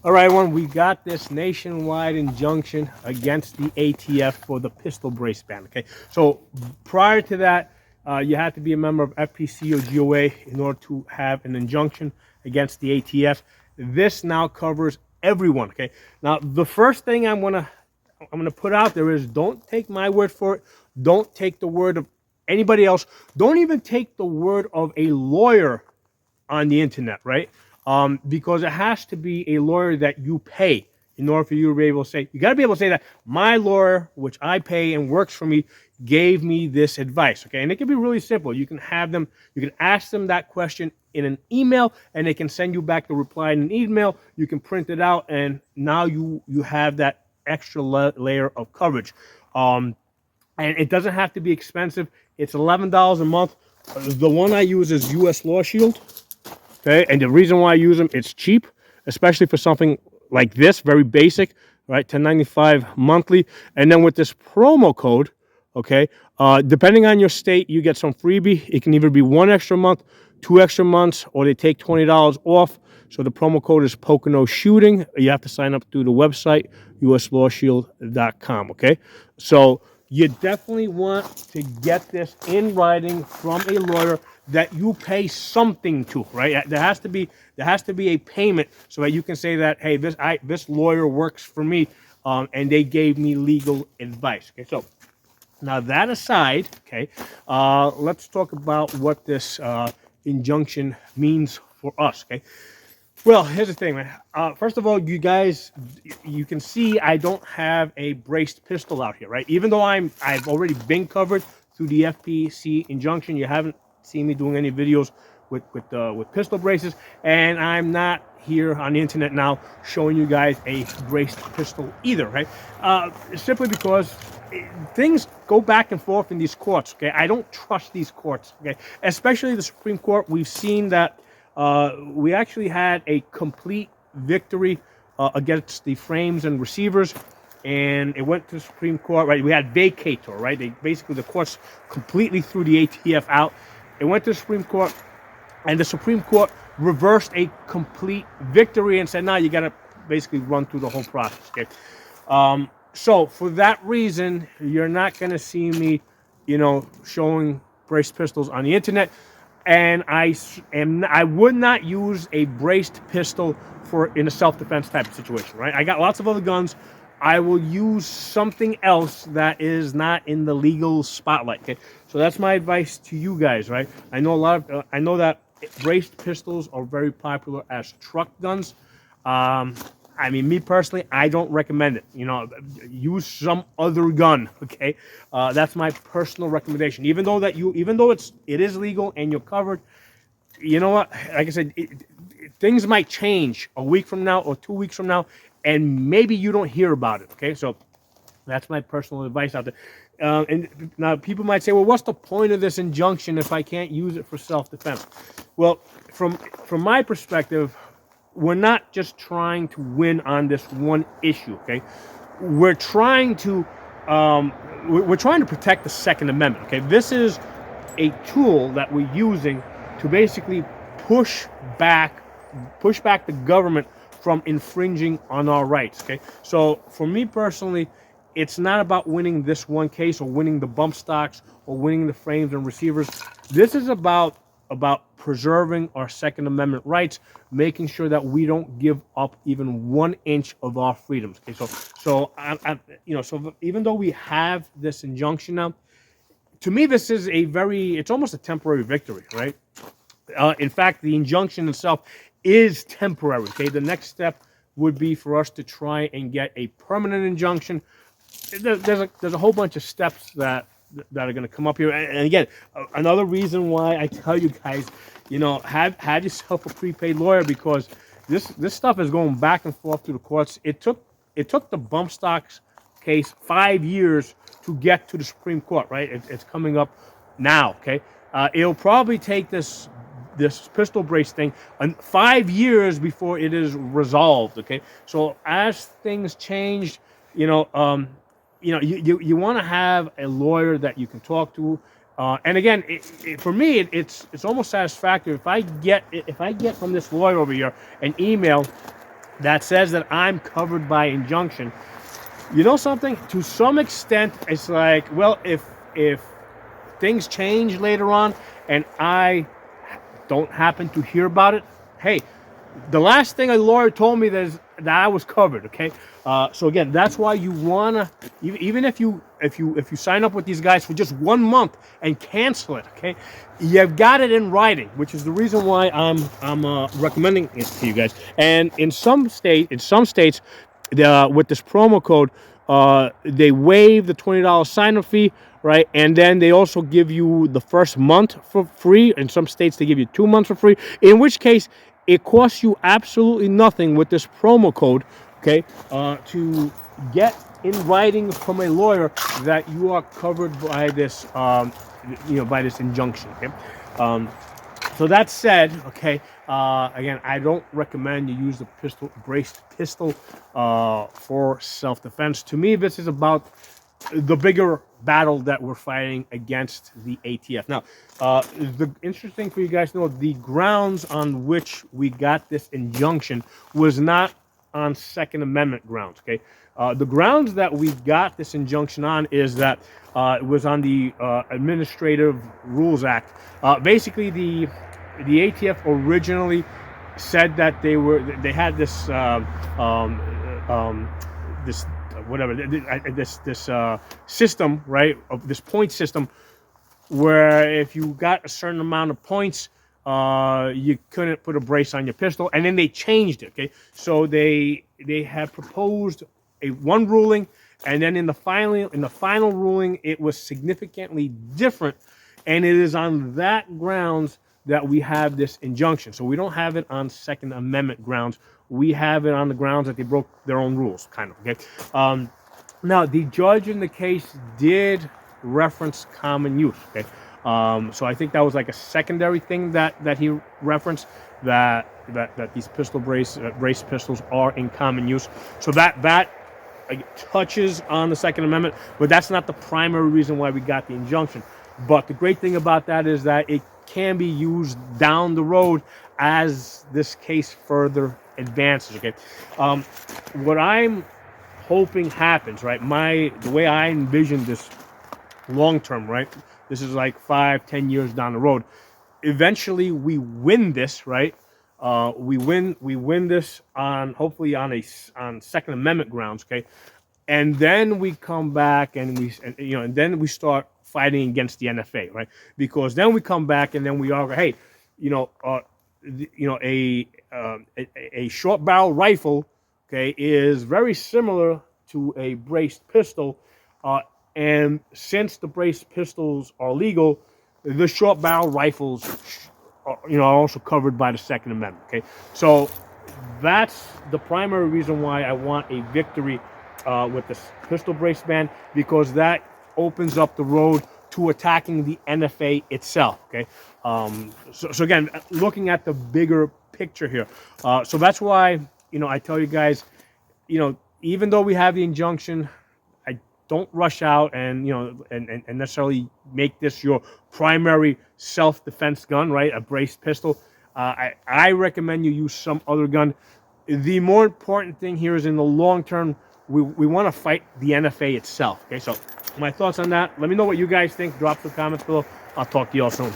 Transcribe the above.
All right, everyone, we got this nationwide injunction against the ATF for the pistol brace ban. Okay, so prior to that, you had to be a member of FPC or GOA in order to have an injunction against the ATF. This now covers everyone. Okay, now the first thing I'm gonna put out there is don't take my word for it. Don't take the word of anybody else. Don't even take the word of a lawyer on the internet, right? Because it has to be a lawyer that you pay in order for you to be able to say, you got to be able to say that my lawyer, which I pay and works for me, gave me this advice, okay? And it can be really simple. You can have them, you can ask them that question in an email, and they can send you back the reply in an email. You can print it out, and now you have that extra layer of coverage. And it doesn't have to be expensive. It's $11 a month. The one I use is Lawshield. Okay, and the reason why I use them, it's cheap, especially for something like this, very basic, right? $10.95 monthly, and then with this promo code, okay, depending on your state, you get some freebie. It can either be 1 extra month, 2 extra months, or they take $20 off. So the promo code is Poconoshooting. You have to sign up through the website uslawshield.com. Okay, so you definitely want to get this in writing from a lawyer that you pay something to, right? There has to be a payment so that you can say that, hey, this lawyer works for me, and they gave me legal advice. Okay, so now that aside, okay, let's talk about what this injunction means for us. Okay, well, here's the thing, man. First of all, you guys, you can see I don't have a braced pistol out here, right? Even though I've already been covered through the FPC injunction, you haven't seen me doing any videos with pistol braces, and I'm not here on the internet now showing you guys a braced pistol either, right? Simply because things go back and forth in these courts. Okay, I don't trust these courts. Okay, especially the Supreme Court. We've seen that. We actually had a complete victory against the frames and receivers, and it went to the Supreme Court, right? We had vacator, right? They basically, the courts completely threw the ATF out. It went to the Supreme Court, and the Supreme Court reversed a complete victory and said, "No, you got to basically run through the whole process." Okay, so for that reason, you're not going to see me, showing braced pistols on the internet. And I would not use a braced pistol in a self-defense type of situation, right? I got lots of other guns. I will use something else that is not in the legal spotlight. Okay, so that's my advice to you guys, right? I know I know that braced pistols are very popular as truck guns. I mean, me personally, I don't recommend it. Use some other gun. Okay, that's my personal recommendation. Even though it is legal and you're covered, you know what? Like I said, things might change a week from now or 2 weeks from now, and maybe you don't hear about it. Okay, so that's my personal advice out there. And now people might say, well, what's the point of this injunction if I can't use it for self-defense? Well, from my perspective, we're not just trying to win on this one issue, okay? We're trying to protect the Second Amendment, okay? This is a tool that we're using to basically push back the government from infringing on our rights, okay? So for me personally, it's not about winning this one case or winning the bump stocks or winning the frames and receivers. This is about preserving our Second Amendment rights, making sure that we don't give up even 1 inch of our freedoms. Okay, so even though we have this injunction now, to me this is it's almost a temporary victory, right? In fact, the injunction itself is temporary. Okay, the next step would be for us to try and get a permanent injunction. There's a whole bunch of steps that are going to come up here, and again, another reason why I tell you guys, have yourself a prepaid lawyer, because this stuff is going back and forth through the courts. It took the bump stocks case 5 years to get to the Supreme Court, right? It's coming up now. Okay, it'll probably take this pistol brace thing 5 years before it is resolved. Okay, so as things change, you want to have a lawyer that you can talk to, and again, for me, it's almost satisfactory if I get from this lawyer over here an email that says that I'm covered by injunction, you know something? To some extent, it's like, well, if things change later on and I don't happen to hear about it, hey, the last thing a lawyer told me is that I was covered. Okay, so again, that's why you wanna, even if you sign up with these guys for just 1 month and cancel it, okay, you've got it in writing, which is the reason why I'm recommending it to you guys. And in some states, with this promo code, they waive the $20 sign-up fee, right? And then they also give you the first month for free. In some states, they give you 2 months for free. In which case, it costs you absolutely nothing with this promo code, okay, to get in writing from a lawyer that you are covered by this, by this injunction. Okay. So that said, okay, again, I don't recommend you use the braced pistol for self-defense. To me, this is about the bigger battle that we're fighting against the ATF. Now, the interesting for you guys to know, the grounds on which we got this injunction was not on Second Amendment grounds, okay? The grounds that we got this injunction on is that it was on the Administrative Rules Act. Basically, the ATF originally said that they had this this system, right, of this point system, where if you got a certain amount of points, you couldn't put a brace on your pistol, and then they changed it. Okay, so they had proposed one ruling, and then in the final ruling, it was significantly different, and it is on that grounds that we have this injunction. So we don't have it on Second Amendment grounds. We have it on the grounds that they broke their own rules, kind of. Okay. Now, the judge in the case did reference common use. Okay. So I think that was like a secondary thing that he referenced, that these brace pistols are in common use. So that touches on the Second Amendment, but that's not the primary reason why we got the injunction. But the great thing about that is that it can be used down the road as this case further advances. Okay, what I'm hoping happens, right? The way I envision this long term, right? This is like 5-10 years down the road. Eventually, we win this, right? We win this hopefully on Second Amendment grounds, okay? And then we come back and then we start fighting against the NFA, right? Because then we come back and then we argue, hey, a short barrel rifle, okay, is very similar to a braced pistol, and since the braced pistols are legal, the short barrel rifles are also covered by the Second Amendment. Okay, so that's the primary reason why I want a victory with this pistol brace ban, because that opens up the road to attacking the NFA itself. Okay, so again, looking at the bigger picture here, so that's why I tell you guys, even though we have the injunction, I don't rush out and and necessarily make this your primary self-defense gun, right? A braced pistol. I recommend you use some other gun. The more important thing here is in the long term, we want to fight the NFA itself. Okay, so my thoughts on that. Let me know what you guys think. Drop the comments below. I'll talk to you all soon.